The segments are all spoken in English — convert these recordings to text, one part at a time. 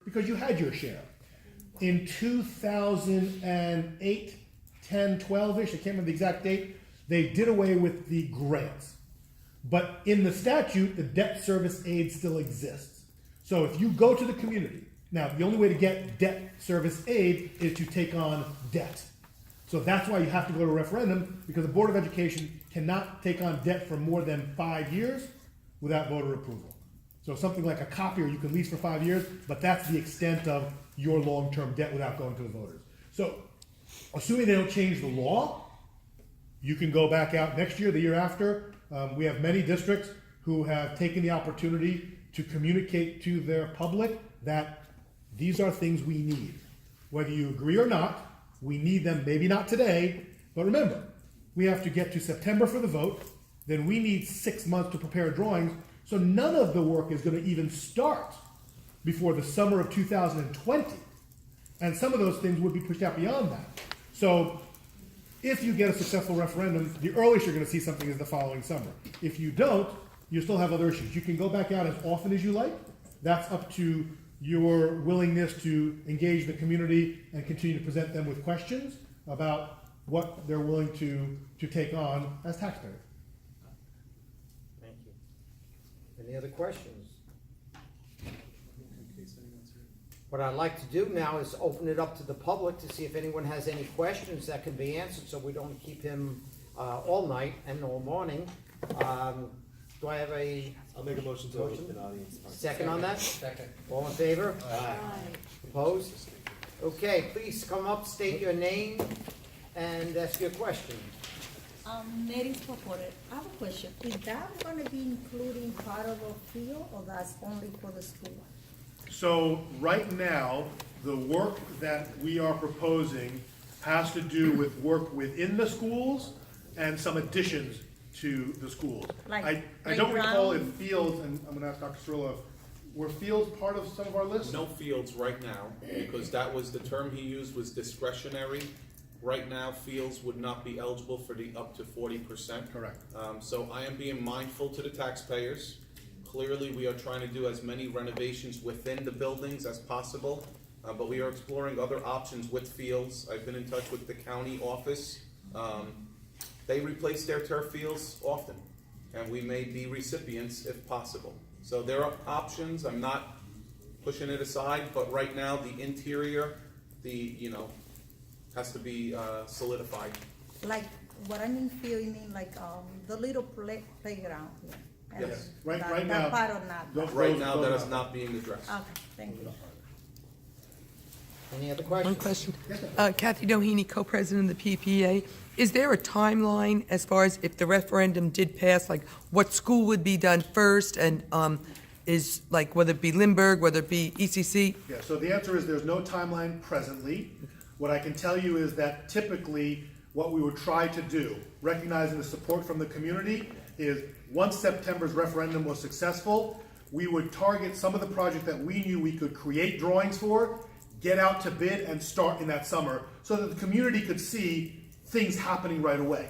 because you had your share. In 2008, 10, 12-ish, I can't remember the exact date, they did away with the grants. But in the statute, the debt service aid still exists. So if you go to the community, now the only way to get debt service aid is to take on debt. So that's why you have to go to a referendum, because the Board of Education cannot take on debt for more than 5 years without voter approval. So something like a copier you can lease for 5 years, but that's the extent of your long-term debt without going to the voters. So assuming they don't change the law, you can go back out next year, the year after. We have many districts who have taken the opportunity to communicate to their public that these are things we need. Whether you agree or not, we need them, maybe not today, but remember, we have to get to September for the vote, then we need 6 months to prepare drawings, so none of the work is going to even start before the summer of 2020. And some of those things would be pushed out beyond that. So if you get a successful referendum, the earliest you're going to see something is the following summer. If you don't, you still have other issues. You can go back out as often as you like. That's up to your willingness to engage the community and continue to present them with questions about what they're willing to take on as taxpayers. Thank you. Any other questions? What I'd like to do now is open it up to the public to see if anyone has any questions that can be answered, so we don't keep him all night and all morning. Do I have I'll make a motion to open the audience. second on that? Second. All in favor? Aye. Opposed? Okay, please come up, state your name, and ask your question. Mary's Popore, I have a question. Is that gonna be including part of a field, or that's only for the school? So right now, the work that we are proposing has to do with work within the schools and some additions to the schools. Like I don't recall if playground? fields, and I'm gonna ask Dr. Cirillo, were fields part of some of our lists? No fields right now, because that was, the term he used was discretionary. Right now, fields would not be eligible for the up to 40%. Correct. So I am being mindful to the taxpayers. Clearly, we are trying to do as many renovations within the buildings as possible, but we are exploring other options with fields. I've been in touch with the county office. They replace their turf fields often, and we may be recipients if possible. So there are options. I'm not pushing it aside, but right now, the interior, has to be solidified. Like, what I mean field, you mean like, the little playground here? And Yes. Right that now, part or not? those- Right now, that is not being addressed. Okay, thank you. Any other One questions? question. Kathy Doheny, co-president of the PPA. Is there a timeline as far as if the referendum did pass, like what school would be done first, and is like whether it be Lindbergh, whether it be ECC? Yeah, so the answer is there's no timeline presently. What I can tell you is that typically what we would try to do, recognizing the support from the community, is once September's referendum was successful, we would target some of the projects that we knew we could create drawings for, get out to bid, and start in that summer so that the community could see things happening right away.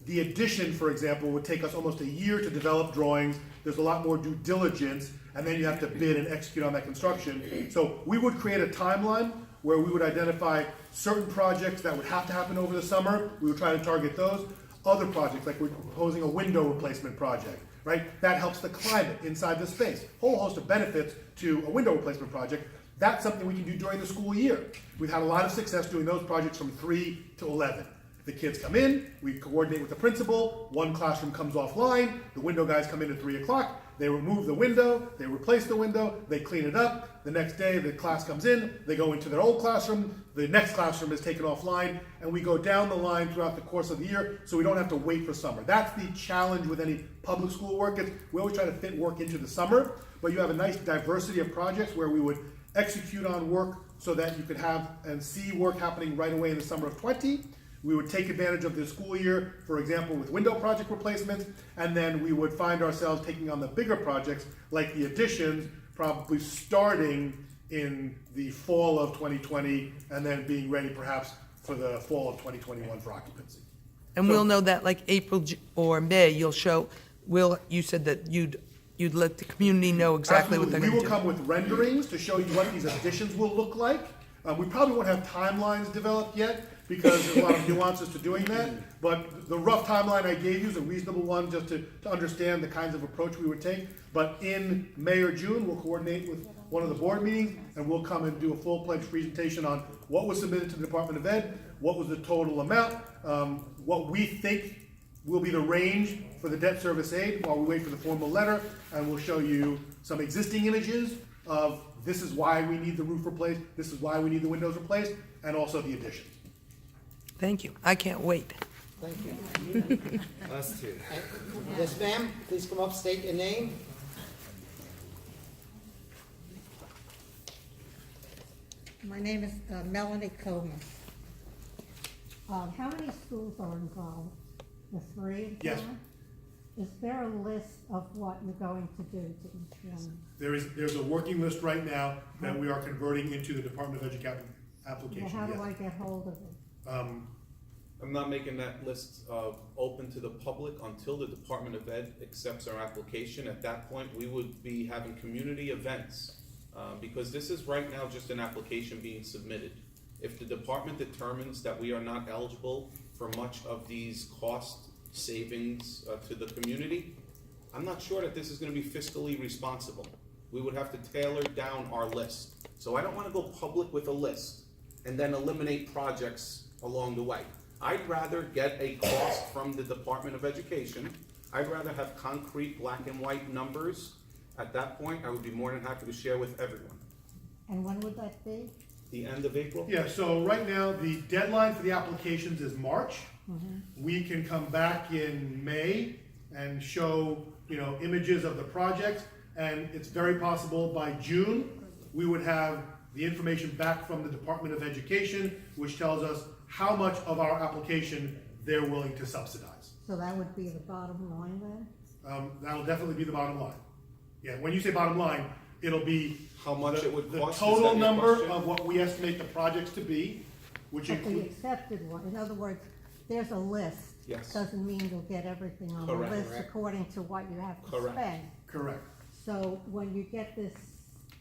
The addition, for example, would take us almost a year to develop drawings. There's a lot more due diligence, and then you have to bid and execute on that construction. So we would create a timeline where we would identify certain projects that would have to happen over the summer. We would try to target those. Other projects, like we're proposing a window replacement project, right? That helps the climate inside the space. Whole host of benefits to a window replacement project. That's something we can do during the school year. We've had a lot of success doing those projects from 3 to 11. The kids come in, we coordinate with the principal, one classroom comes offline, the window guys come in at 3 o'clock, they remove the window, they replace the window, they clean it up, the next day the class comes in, they go into their old classroom, the next classroom is taken offline, and we go down the line throughout the course of the year so we don't have to wait for summer. That's the challenge with any public school work. We always try to fit work into the summer, but you have a nice diversity of projects where we would execute on work so that you could have and see work happening right away in the summer of 20. We would take advantage of the school year, for example, with window project replacements, and then we would find ourselves taking on the bigger projects like the additions, probably starting in the fall of 2020 and then being ready perhaps for the fall of 2021 for occupancy. And we'll know that like April or May, you said that you'd you'd let the community know exactly what they're Absolutely. gonna We will do? come with renderings to show you what these additions will look like. We probably won't have timelines developed yet, because there's a lot of nuances to doing that. But the rough timeline I gave you is a reasonable one, just to understand the kinds of approach we would take. But in May or June, we'll coordinate with one of the board meetings, and we'll come and do a full-fledged presentation on what was submitted to the Department of Ed, what was the total amount, what we think will be the range for the debt service aid while we wait for the formal letter, and we'll show you some existing images of this is why we need the roof replaced, this is why we need the windows replaced, and also the additions. Thank you. I can't wait. Thank you. Us too. Yes, ma'am, please come up, state your name. My name is Melanie Comas. How many schools are involved? The three in Yes. town? Is there a list of what you're going to do to each one? There's a working list right now that we are converting into the Department of Education Well, application. how do yes. I get hold of it? I'm not making that list open to the public until the Department of Ed accepts our application. At that point, we would be having community events, because this is right now just an application being submitted. If the department determines that we are not eligible for much of these cost savings to the community, I'm not sure that this is gonna be fiscally responsible. We would have to tailor down our list. So I don't wanna go public with a list and then eliminate projects along the way. I'd rather get a cost from the Department of Education. I'd rather have concrete black and white numbers. At that point, I would be more than happy to share with everyone. And when would that be? The end of April? Yeah, so right now, the deadline for the applications is March. Mm-hmm. We can come back in May and show, images of the projects, and it's very possible by June, we would have the information back from the Department of Education, which tells us how much of our application they're willing to subsidize. So that would be the bottom line then? That'll definitely be the bottom line. Yeah, when you say bottom line, it'll be How much the- it would the cost? Is total that your number question? of what we estimate the projects to be, which But the includes. accepted one, in other words, there's a list. Yes. Doesn't mean you'll get everything on the Correct. list Correct. according to what you have to Correct. spend. Correct. So when you get this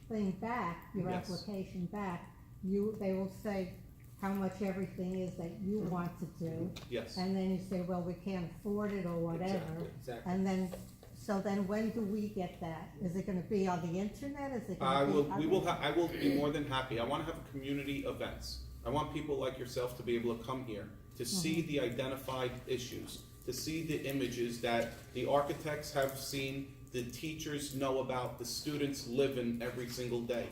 thing back, your Yes. application back, they will say how much everything is that you want to do. Yes. And then you say, well, we can't afford it or whatever. Exactly. And then, so then when do we get that? Is it gonna be on the internet? Is it I gonna be? will, I will be more than happy. I wanna have community events. I want people like yourself to be able to come here, to see the identified issues, to see the images that the architects have seen, the teachers know about, the students live in every single day.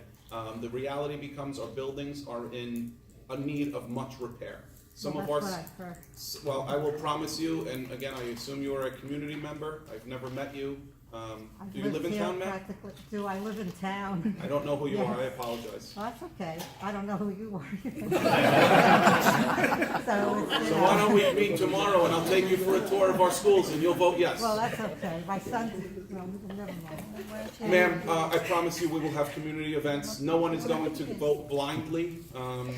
The reality becomes our buildings are in a need of much repair. Some Well, of our, that's what I've heard. well, I will promise you, and again, I assume you are a community member. I've never met you. I've Do you live lived in here town, ma'am? practically- Do I live in town? I don't know who you are. I Yes. apologize. Well, that's okay. I don't know who you are. So why don't we meet tomorrow and I'll take you for a tour of our schools and you'll vote yes. Well, that's okay. My son, well, never mind. Ma'am, I promise you we will have community events. No one is going to vote blindly.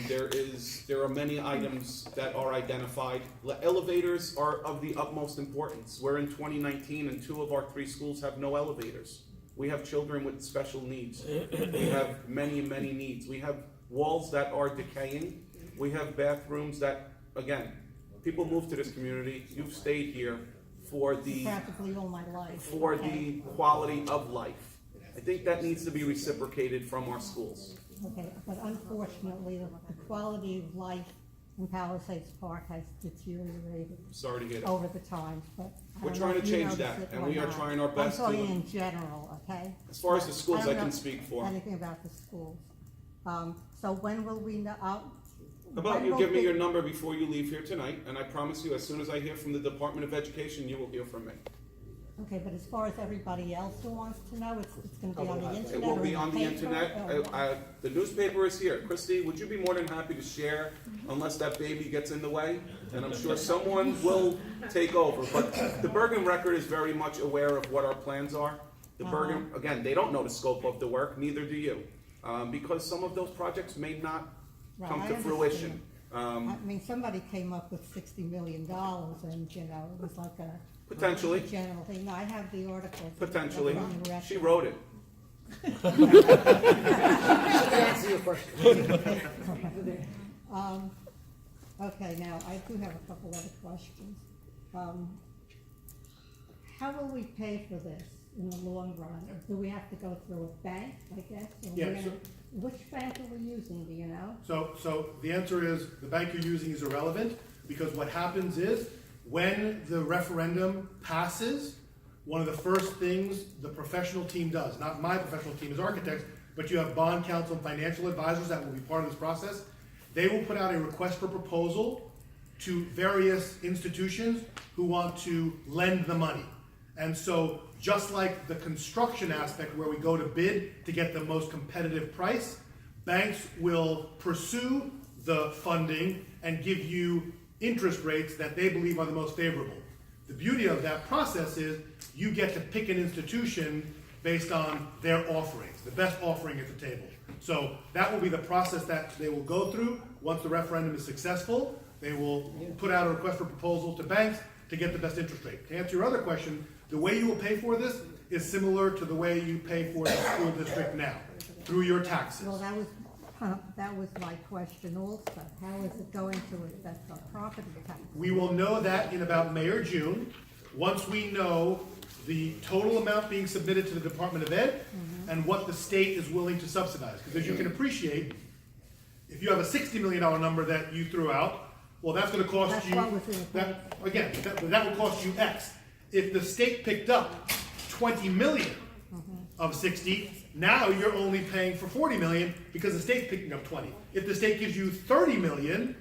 There are many items that are identified. Elevators are of the utmost importance. We're in 2019 and 2 of our 3 schools have no elevators. We have children with special needs. We have many, many needs. We have walls that are decaying. We have bathrooms that, again, people move to this community. You've stayed here for the Practically all my life. for Okay. the quality of life. I think that needs to be reciprocated from our schools. Okay, but unfortunately, the quality of life in Palisades Park has deteriorated Sorry to hear that. over the times, but. I We're don't trying know to if you change notice that, it and or we are not. trying our best to- I'm talking in general, okay? As far as the schools, I don't can know speak for. Anything about the schools. So when will we know? How about you give me your number before you leave here tonight, and I promise you, as soon as I hear from the Department of Education, you will hear from me. Okay, but as far as everybody else who wants to know, it's gonna be on the internet It will or be in on the paper, internet. or- The newspaper is here. Christy, would you be more than happy to share unless that baby gets in the way? And I'm sure someone will take over. But the Bergen Record is very much aware of what our plans are. The Bergen, again, they don't know the scope of the work, neither do you. Because some of those projects may not Right, come I to fruition. understand. I mean, somebody came up with $60 million and, it was like Potentially, The general thing, no, I have the article. potentially. From the She wrote it. Answer your question. Okay, now, I do have a couple other questions. How will we pay for this in the long run? Do we have to go through a bank, I guess? Or Yeah, we're gonna- so- Which bank are we using, do you know? So the answer is, the bank you're using is irrelevant, because what happens is, when the referendum passes, one of the first things the professional team does, not my professional team as architects, but you have bond counsel and financial advisors that will be part of this process, they will put out a request for proposal to various institutions who want to lend the money. And so, just like the construction aspect where we go to bid to get the most competitive price, banks will pursue the funding and give you interest rates that they believe are the most favorable. The beauty of that process is you get to pick an institution based on their offerings, the best offering at the table. So that will be the process that they will go through. Once the referendum is successful, they will put out a request for proposal to banks to get the best interest rate. To answer your other question, the way you will pay for this is similar to the way you pay for the school district now, through your taxes. Well, that was my question also. How is it going to affect our property tax? We will know that in about May or June, once we know the total amount being submitted to the Department of Ed and what the state is willing to subsidize. Because as you can appreciate, if you have a $60 million number that you threw out, well, that's gonna cost That's you, what was in the that, again, that will cost you X. If the state picked up 20 million of 60, now you're only paying for 40 million because the state's picking up 20. If the state gives you 30 million,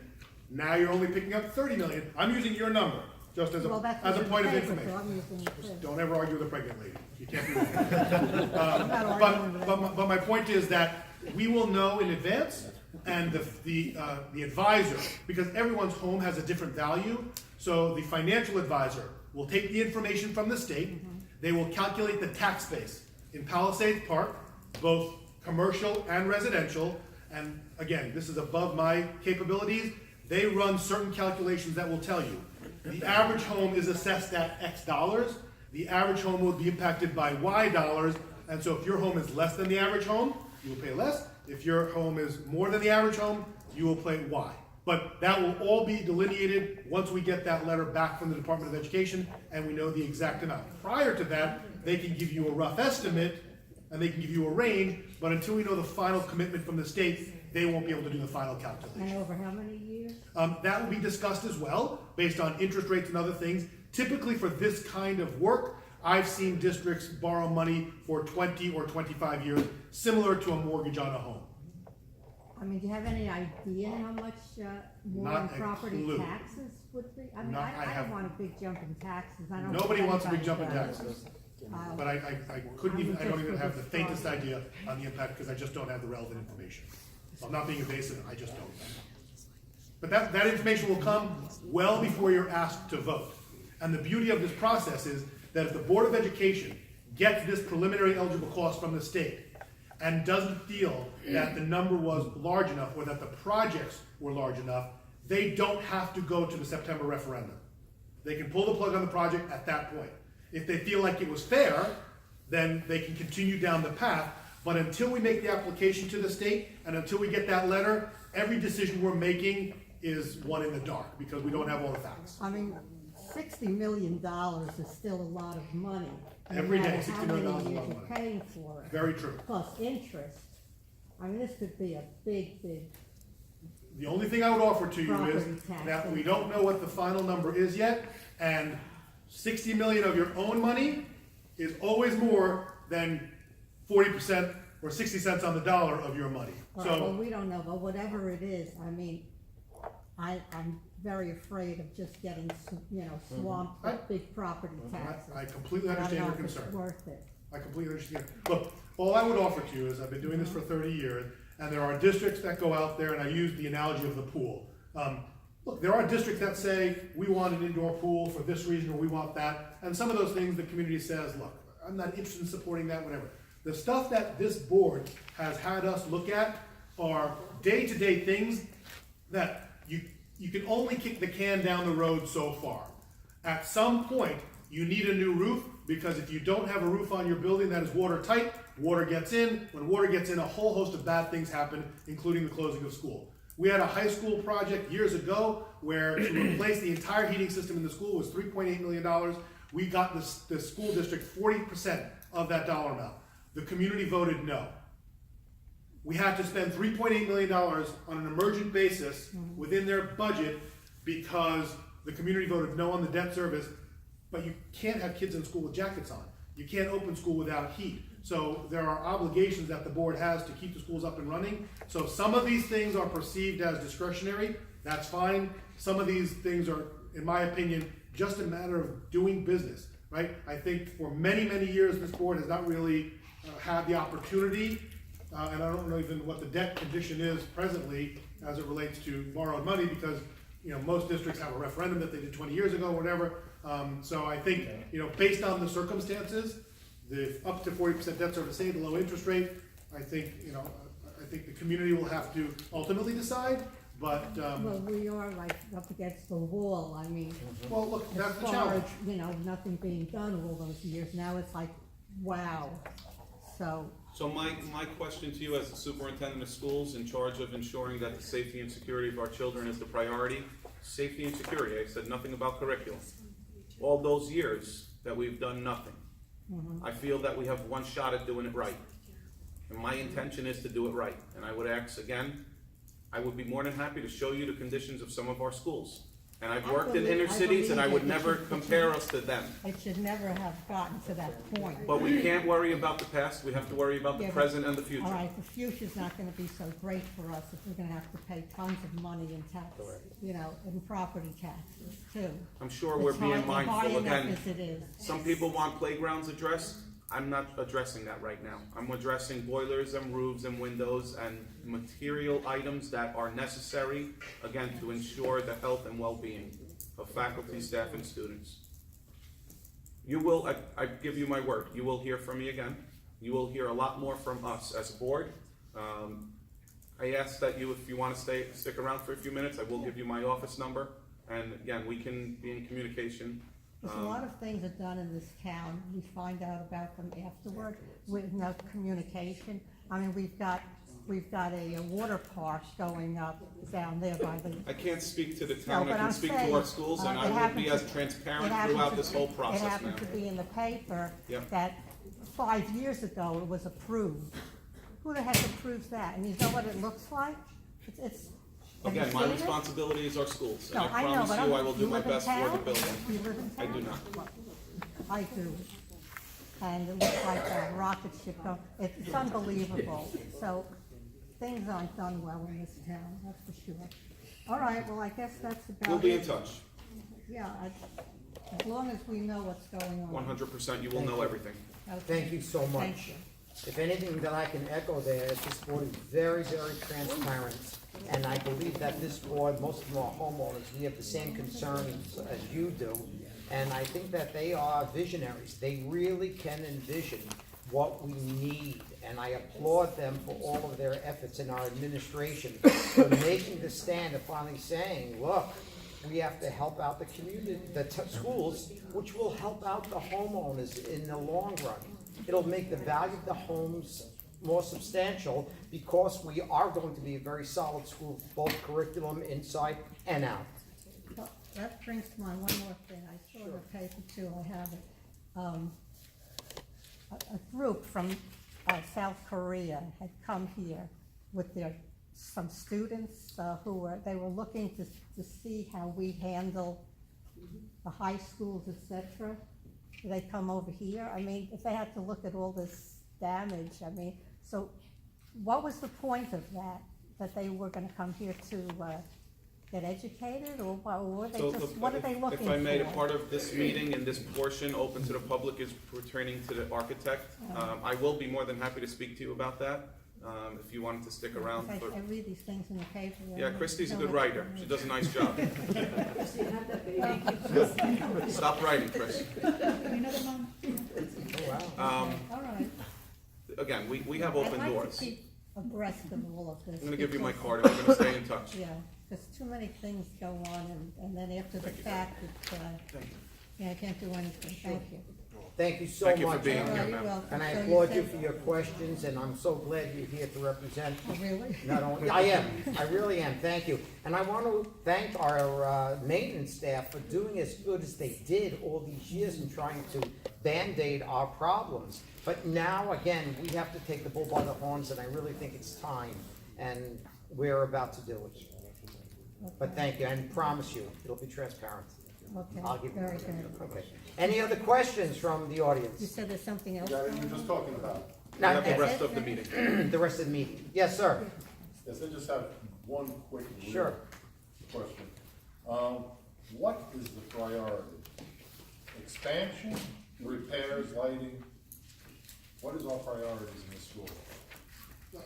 now you're only picking up 30 million. I'm using your number, just as Well, a, that's as a what's in point the of paper, so information. I'm using it too. Don't ever argue with a pregnant lady. You can't do that. I'm not arguing with that. But my point is that we will know in advance, and the advisor, because everyone's home has a different value, so the financial advisor will take the information from the state, they will calculate the tax base in Palisades Park, both commercial and residential, and again, this is above my capabilities, they run certain calculations that will tell you, the average home is assessed at X dollars, the average home will be impacted by Y dollars, and so if your home is less than the average home, you will pay less. If your home is more than the average home, you will pay Y. But that will all be delineated once we get that letter back from the Department of Education and we know the exact amount. Prior to that, they can give you a rough estimate and they can give you a range, but until we know the final commitment from the state, they won't be able to do the final calculation. And over how many years? That will be discussed as well, based on interest rates and other things. Typically for this kind of work, I've seen districts borrow money for 20 or 25 years, similar to a mortgage on a home. I mean, do you have any idea how much more Not in a property clue. taxes would be? I mean, Not- I I have- don't want a big jump in taxes. I don't. Nobody think wants a big anybody jump in does. taxes. But I couldn't even, I don't even have the faintest idea on the impact, because I just don't have the relevant information. So I'm not being evasive, I just don't. But that information will come well before you're asked to vote. And the beauty of this process is that if the Board of Education gets this preliminary eligible cost from the state and doesn't feel that the number was large enough or that the projects were large enough, they don't have to go to the September referendum. They can pull the plug on the project at that point. If they feel like it was fair, then they can continue down the path. But until we make the application to the state and until we get that letter, every decision we're making is one in the dark because we don't have all the facts. I mean, $60 million is still a lot of money. no Every day, matter $60 how million many is a lot years of you're money. paying for it, Very true. plus interest. I mean, this could be a big, big, The only thing I would offer to you is Property tax. that we don't know what the final number is yet, and 60 million of your own money is always more than 40% or 60 cents on the dollar of your money. well, So we don't know, but whatever it is, I mean, I'm very afraid of just getting, swamped with big property taxes. I completely I don't understand know your if it's concern. worth it. I completely understand. Look, all I would offer to you is, I've been doing this for 30 years, and there are districts that go out there, and I use the analogy of the pool. Look, there are districts that say, we want an indoor pool for this reason, or we want that, and some of those things the community says, look, I'm not interested in supporting that, whatever. The stuff that this board has had us look at are day-to-day things that you can only kick the can down the road so far. At some point, You need a new roof, because if you don't have a roof on your building that is watertight, water gets in. When water gets in, a whole host of bad things happen, including the closing of school. We had a high school project years ago where to replace the entire heating system in the school was $3.8 million. We got the school district 40% of that dollar amount. The community voted no. We had to spend $3.8 million on an emergent basis within their budget because the community voted no on the debt service. But you can't have kids in school with jackets on. You can't open school without heat. So there are obligations that the board has to keep the schools up and running. So some of these things are perceived as discretionary. That's fine. Some of these things are, in my opinion, just a matter of doing business, right? I think for many, many years, this board has not really had the opportunity, and I don't know even what the debt condition is presently as it relates to borrowed money, because most districts have a referendum that they did 20 years ago or whatever. So I think, based on the circumstances, the up to 40% debt service aid, the low interest rate, I think, I think the community will have to ultimately decide, but, Well, we are like up against the wall, I mean, well, look, that's as the far challenge. as, nothing being done all those years, now it's like, wow, so. So my question to you as the superintendent of schools in charge of ensuring that the safety and security of our children is the priority, safety and security, I said nothing about curriculum. All those years that we've done nothing, I feel that we have one shot at doing it right. And my intention is to do it right. And I would ask again, I would be more than happy to show you the conditions of some of our schools. And I've worked in inner cities and I would never compare us to them. It should never have gotten to that point. But we can't worry about the past, we have to worry about the Yeah, but- present and the future. All right, the future's not gonna be so great for us if we're gonna have to pay tons of money in tax, in property taxes too. I'm sure we're It's being high mindful, enough again, as it is. some people want playgrounds addressed. I'm not addressing that right now. I'm addressing boilers and roofs and windows and material items that are necessary, again, to ensure the health and well-being of faculty, staff, and students. You will, I give you my word, you will hear from me again. You will hear a lot more from us as a board. I ask that you, if you want to stick around for a few minutes, I will give you my office number. And again, we can be in communication. There's a lot of things are done in this town, we find out about them afterward with no communication. I mean, we've got a water park going up down there by the. I can't speak to the town, No, I but can I'm speak saying, to our schools, and it I will happened be to- as transparent it happened throughout to- this whole process, It happened ma'am. to be in the paper Yep. that 5 years ago it was approved. Who the heck approves that? And you know what it looks like? It's. have you Again, my seen it? responsibility is our schools, and No, I I know, promise but you I will do you my live in best for the town? building. You live in I town? do not. I do. And it looks like a rocket ship go, it's unbelievable. So things aren't done well in this town, that's for sure. All right, well, I guess that's about it. We'll be in touch, Yeah, as long as we know what's going on. 100%, you will know everything. Okay. Thank you so much. Thank you. If anything that I can echo there, is this board is very, very transparent. And I believe that this board, most of our homeowners, we have the same concerns as you do. And I think that they are visionaries. They really can envision what we need. And I applaud them for all of their efforts in our administration for making the stand and finally saying, look, we have to help out the community, the schools, which will help out the homeowners in the long run. It'll make the value of the homes more substantial because we are going to be a very solid school, both curriculum inside and out. Well, that brings to mind one more thing. I saw in the paper too, I have it. A group from South Korea had come here with some students they were looking to see how we handle the high schools, etc. They come over here. I mean, if they had to look at all this damage, I mean, so what was the point of that? That they were gonna come here to get educated, or were they So, just, what are they looking for? If I made a part of this meeting and this portion open to the public is pertaining to the architect, I will be more than happy to speak to you about that, if you wanted to stick around. I for- read these things in the paper. Yeah, Christie's a good writer, she does a nice job. Stop writing, Chris. Wow. All right. Again, we have open I'd like doors. to keep abreast of all of this. I'm gonna give you my because- card, and we're gonna stay in touch. Yeah, because too many things go on, and then after the fact, Yeah, I can't do anything, thank you. Thank you so Thank you for much. being Ann. here, You're ma'am. welcome. And I So applaud you said- for your questions, and I'm so glad you're here to represent. Oh, really? Not only, I am, I really am, thank you. And I want to thank our maintenance staff for doing as good as they did all these years in trying to Band-Aid our problems. But now, again, we have to take the bull by the horns, and I really think it's time, and we're about to do it. But thank you, and promise you, it'll be transparent. I'll Okay, give you. very good. Okay. Any other questions from the You audience? said there's something else Yeah, going you were just on? talking about. We have the Not rest of the meeting. the rest of the meeting. Yes, sir. Yes, I just have one quick little Sure. question. What is the priority? Expansion, repairs, lighting? What is our priorities in the school?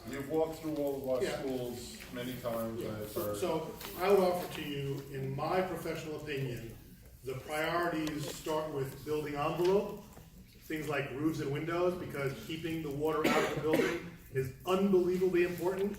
You've walked through all of our Yeah. schools many times, I've heard. So I would offer to you, in my professional opinion, the priorities start with building envelope, things like roofs and windows, because keeping the water out of the building is unbelievably important.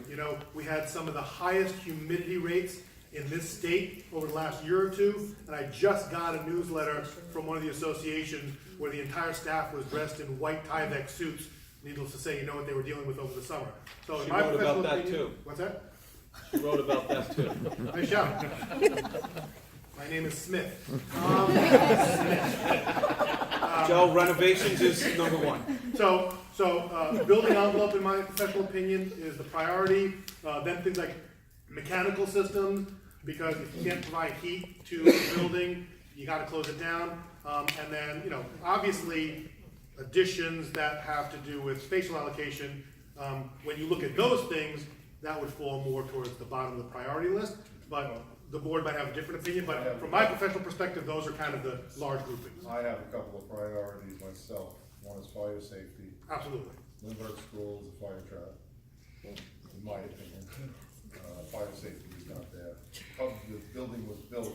You know, we had some of the highest humidity rates in this state over the last year or two, and I just got a newsletter from one of the associations where the entire staff was dressed in white Tyvek suits. Needless to say, you know what they were dealing with over the summer. So in She my wrote about professional that opinion- too. What's that? She wrote about that too. Nice job. My name is Smith. Joe, renovations is number one. So, building envelope, in my professional opinion, is the priority. Then things like mechanical systems, because if you can't provide heat to a building, you gotta close it down. And then, you know, obviously, additions that have to do with spatial allocation, when you look at those things, that would fall more towards the bottom of the priority list. But the board might have a different opinion, but from my professional perspective, those are kind of the large groupings. I have a couple of priorities myself. One is fire safety. Absolutely. Lindbergh School is a fire trap, in my opinion. Fire safety is not there. The building was built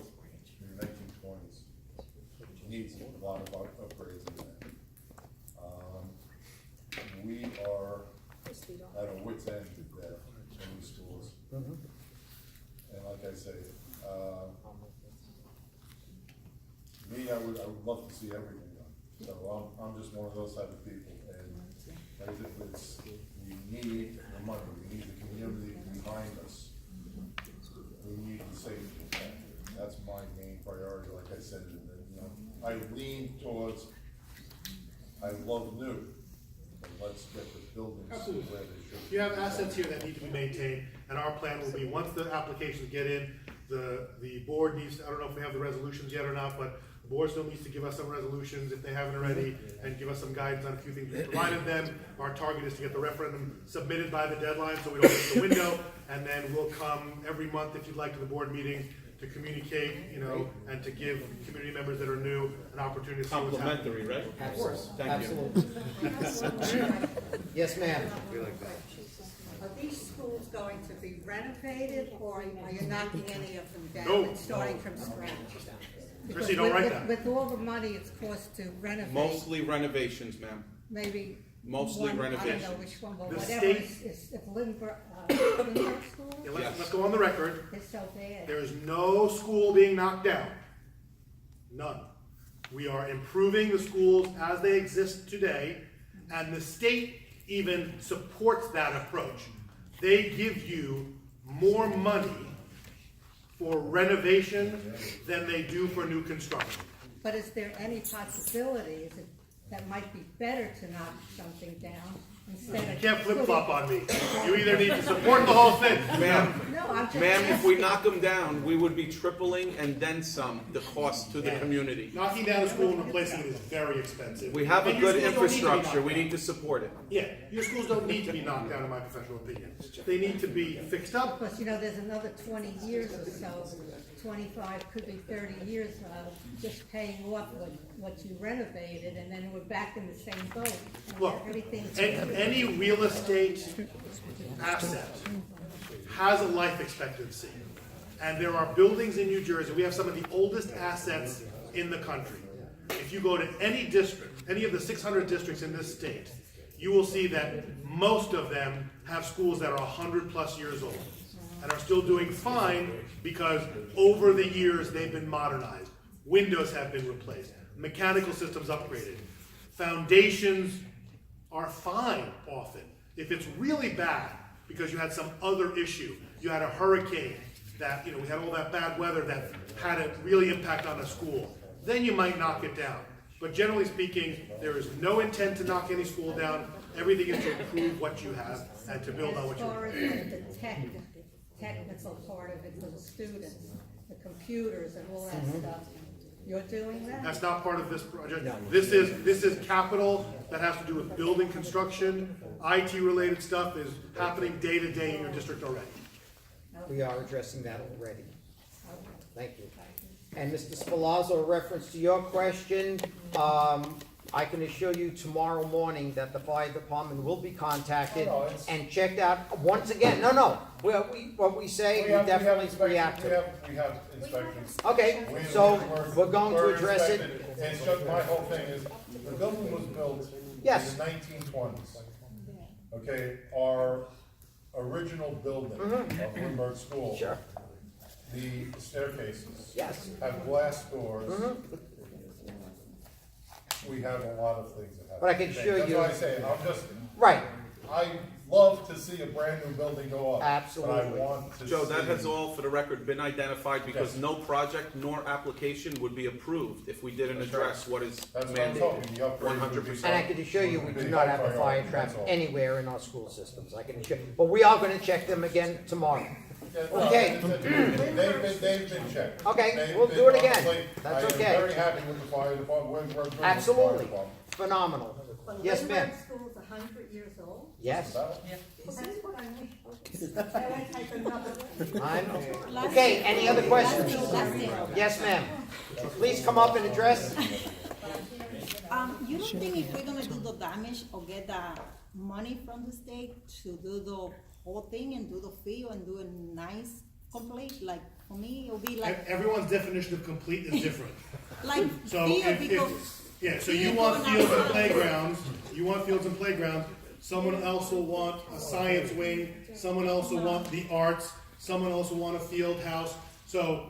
in the 1920s. Needs a lot of upgrades in there. We are at a wit's end there in these schools. And like I say, I would love to see everything done. So I'm just one of those type of people, and as if it's, we need the money, we need the community behind us. We need the safety factor. That's my main priority, like I said, and then, you know, I lean towards, I love new, but let's get the buildings Absolutely. where they should. You have assets here that need to be maintained, and our plan will be, once the applications get in, the board needs, I don't know if we have the resolutions yet or not, but the board still needs to give us some resolutions if they haven't already, and give us some guidance on a few things we provided them. Our target is to get the referendum submitted by the deadline, so we don't miss the window, and then we'll come every month, if you'd like, to the board meeting to communicate, you know, and to give community members that are new an opportunity to see what's happening. Complimentary, right? Of course, Thank you. absolutely. Yes, ma'am. Are these schools going to be renovated, or are you knocking any of them down No. and starting from scratch? Chrissy, don't write that. With all the money it's cost to renovate, Mostly renovations, ma'am. maybe Mostly one, I don't know renovations. which one, but The whatever state- is, if Lindbergh, Lindbergh School Yeah, Yes. let's go on the record. is so bad. There is no school being knocked down. None. We are improving the schools as they exist today, and the state even supports that approach. They give you more money for renovation than they do for new construction. But is there any possibility, is it, that might be better to knock something down instead You of. can't flip-flop on me. You either need to support the whole thing. Ma'am, No, I'm just ma'am, if we asking. knock them down, we would be tripling and then some the cost to the community. Knocking down a school and replacing it is very expensive. We have a And your good schools don't need to be knocked infrastructure, we down. need to support it. Yeah, your schools don't need to be knocked down, in my professional opinion. They need to be fixed up. Because, you know, there's another 20 years or so, 25, could be 30 years of just paying off what you renovated, and then we're back in the same boat. And Look, everything's. any real estate asset has a life expectancy. And there are buildings in New Jersey, we have some of the oldest assets in the country. If you go to any district, any of the 600 districts in this state, you will see that most of them have schools that are 100+ years old and are still doing fine because over the years they've been modernized. Windows have been replaced, mechanical systems upgraded. Foundations are fine often. If it's really bad, because you had some other issue, you had a hurricane, that, we had all that bad weather that had a really impact on the school, then you might knock it down. But generally speaking, there is no intent to knock any school down. Everything is to improve what you have and to build on what As you far have. as like the technical part of it for the students, the computers and all that stuff, you're doing that? That's not part of this project. This is capital that has to do with building construction. IT-related stuff is happening day to day in your district already. We are addressing that already. Thank you. And Mr. Spalazzo, in reference to your question, I can assure you tomorrow morning that the fire department will be contacted and checked out, once again, what we say, we definitely react to. We have inspections. Okay, so we're going to address it. inspected. It's just, my whole thing is, the building was built Yes. in the 1920s. Okay, our original building of Lindbergh School. Sure. The staircases. Yes. Have glass doors. We have a lot of things that have. But I can to change. assure you- That's why I say, I'm just, Right, I love to see a brand new building go up. Absolutely. But I want to see. Joe, that has all, for the record, been identified because Yes. no project nor application would be approved if we didn't That's address what is That's what I'm mandated. talking, the upgrade. 100%. and I can assure you, we Would do be not high have a fire priority, trap that's all. anywhere in our school systems, I can assure, but we are gonna check them again tomorrow. Yeah, no, Okay. They've been checked. Okay, They've we'll been do it again. honestly, That's I okay. am very happy with the fire department, we're with the fire Absolutely, department. phenomenal. Well, Yes, ma'am. Lindbergh School's 100 years old? Yes, That- Well, that's what I mean. That takes another. I know. Okay, any other questions? Yes, ma'am. Please come up and address. You don't think if we're gonna do the damage or get the money from the state to do the whole thing and do the fee and do a nice complete, like, for me, it'll be like, Everyone's definition of complete is different. like So feel if, yeah, so you Field want going fields and outside. playgrounds, someone else will want a science wing, someone else will want the arts, someone else will want a field house. So,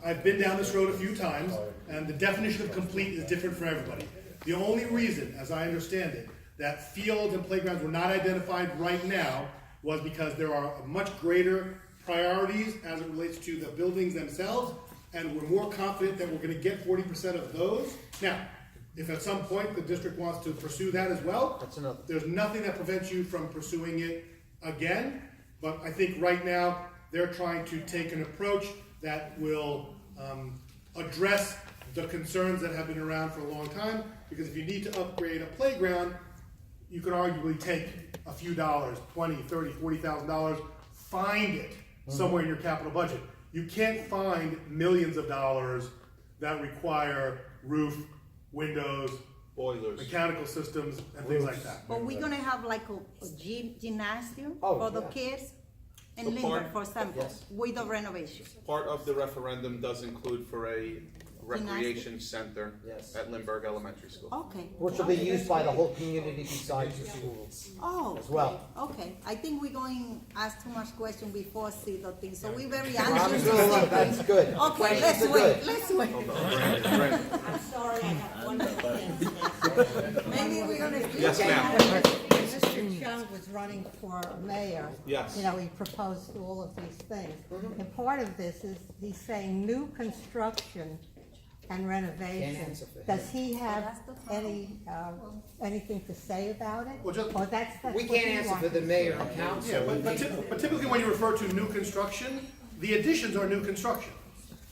I've been down this road a few times, and the definition of complete is different for everybody. The only reason, as I understand it, that fields and playgrounds were not identified right now was because there are much greater priorities as it relates to the buildings themselves, and we're more confident that we're gonna get 40% of those. Now, if at some point the district wants to pursue that as well, That's another. there's nothing that prevents you from pursuing it again, but I think right now, they're trying to take an approach that will address the concerns that have been around for a long time, because if you need to upgrade a playground, you could arguably take a few dollars, $20,000, $30,000, $40,000, find it somewhere in your capital budget. You can't find millions of dollars that require roof, windows, Boilers. mechanical systems, and things like that. but we're gonna have like a gymnasium Oh, for the yeah. kids in So Lindbergh, part- for example, Yes. with the renovation. Part of the referendum does include for a recreation center Yes. at Lindbergh Elementary School. Okay. Which will be used by the whole community besides the schools. Oh. as well. Okay, I think we're going to ask too much question before see the thing, so we're very I'm anxious to good. see. That's good. Okay, let's Questions are wait, good. let's wait. I'm sorry, I have one more thing. Maybe we're gonna. Yes, ma'am. Mr. Chung was running for mayor. Yes. You know, he proposed all of these things. And part of this is, he's saying new construction and Can't renovation. answer for him. Does he have any, anything to say about it? Well, just- Or that's We what can't he answer for wants the to mayor say? and council. Yeah, but typically when you refer to new construction, the additions are new construction.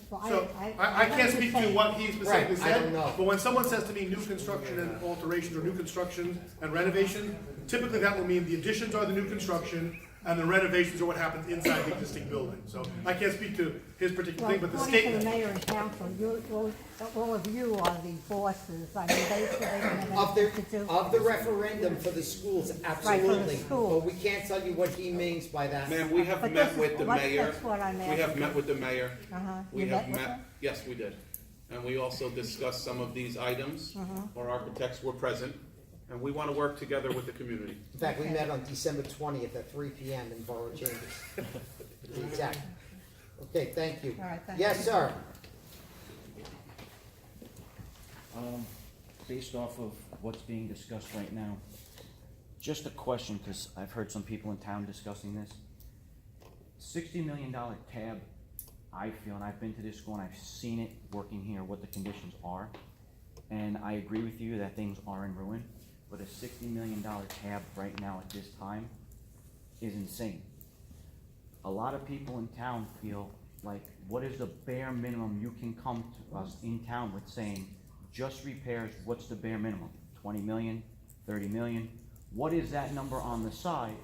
Well, So, I can't speak to what he specifically Right, I said, don't know. but when someone says to me new construction and alterations, or new construction and renovation, typically that will mean the additions are the new construction, and the renovations are what happens inside the existing building. So, I can't speak to his particular Well, thing, but the according to the statement, mayor and council, all of you are the bosses. I mean, they don't have Of the, anything to do. of the referendum for the schools, absolutely. schools. But we can't tell you what he means by that. Ma'am, we have But met this is- with the what- mayor. that's what I'm We have asking. met with the mayor. Uh-huh. We You have met with met, her? yes, we did. And we also discussed some of these items. Our architects were present, and we want to work together with the community. In fact, we met on December 20th at 3 p.m. in Borough Chambers. To be exact. Okay, thank you. All right, thank Yes, sir. Based off of what's being discussed right now, just a question, because I've heard some people in town discussing this. $60 million tab, I feel, and I've been to this school and I've seen it working here, what the conditions are. And I agree with you that things are in ruin, but a $60 million tab right now at this time is insane. A lot of people in town feel like, what is the bare minimum you can come to us in town with saying, just repairs, what's the bare minimum? 20 million, 30 million? What is that number on the side?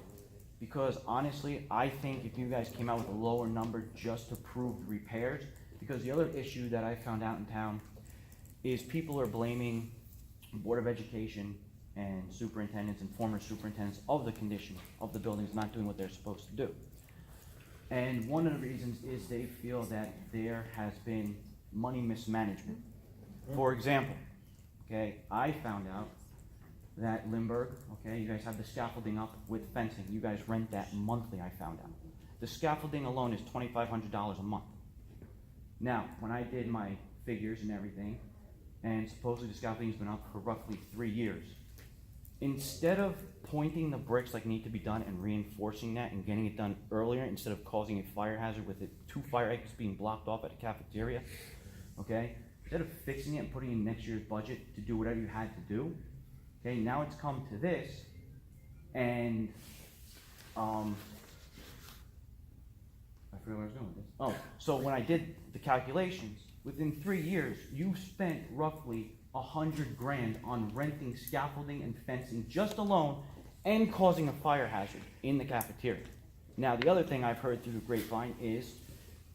Because honestly, I think if you guys came out with a lower number just to prove the repairs, because the other issue that I found out in town is people are blaming Board of Education and superintendents and former superintendents of the condition of the buildings not doing what they're supposed to do. And one of the reasons is they feel that there has been money mismanagement. For example, okay, I found out that Lindbergh, okay, you guys have the scaffolding up with fencing. You guys rent that monthly, I found out. The scaffolding alone is $2,500 a month. Now, when I did my figures and everything, and supposedly the scaffolding's been up for roughly 3 years, instead of pointing the bricks like need to be done and reinforcing that and getting it done earlier instead of causing a fire hazard with 2 fire exits being blocked off at a cafeteria, okay, instead of fixing it and putting in next year's budget to do whatever you had to do, okay, now it's come to this, and I forget where I was going with this. Oh, so when I did the calculations, within 3 years, you spent roughly $100,000 on renting scaffolding and fencing just alone, and causing a fire hazard in the cafeteria. Now, the other thing I've heard through the grapevine is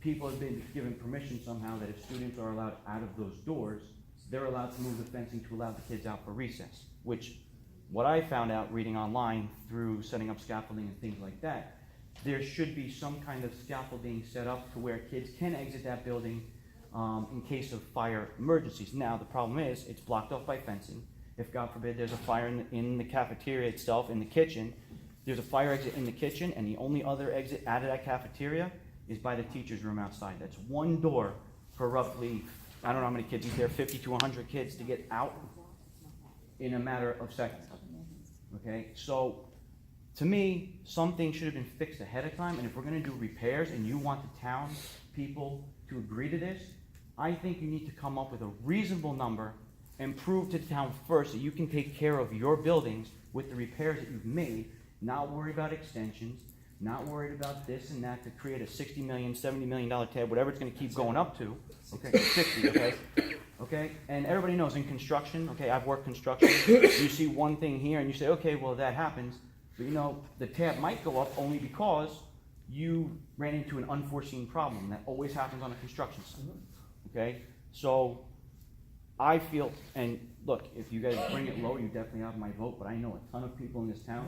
people have been given permission somehow that if students are allowed out of those doors, they're allowed to move the fencing to allow the kids out for recess, which what I found out reading online through setting up scaffolding and things like that, there should be some kind of scaffolding set up to where kids can exit that building in case of fire emergencies. Now, the problem is it's blocked off by fencing. If, God forbid, there's a fire in the cafeteria itself, in the kitchen, there's a fire exit in the kitchen, and the only other exit out of that cafeteria is by the teacher's room outside. That's one door for roughly, I don't know how many kids, there 50 to 100 kids to get out in a matter of seconds. Okay, so to me, something should have been fixed ahead of time, and if we're going to do repairs and you want the town people to agree to this, I think you need to come up with a reasonable number and prove to the town first that you can take care of your buildings with the repairs that you've made, not worry about extensions, not worried about this and that to create a $60 million, $70 million tab, whatever it's going to keep going up to. Okay, 60, okay? Okay, and everybody knows in construction, okay, I've worked construction, you see one thing here and you say, okay, well, that happens, but you know, the tab might go up only because you ran into an unforeseen problem. That always happens on a construction site, okay? So I feel, and look, if you guys bring it low, you definitely have my vote, but I know a ton of people in this town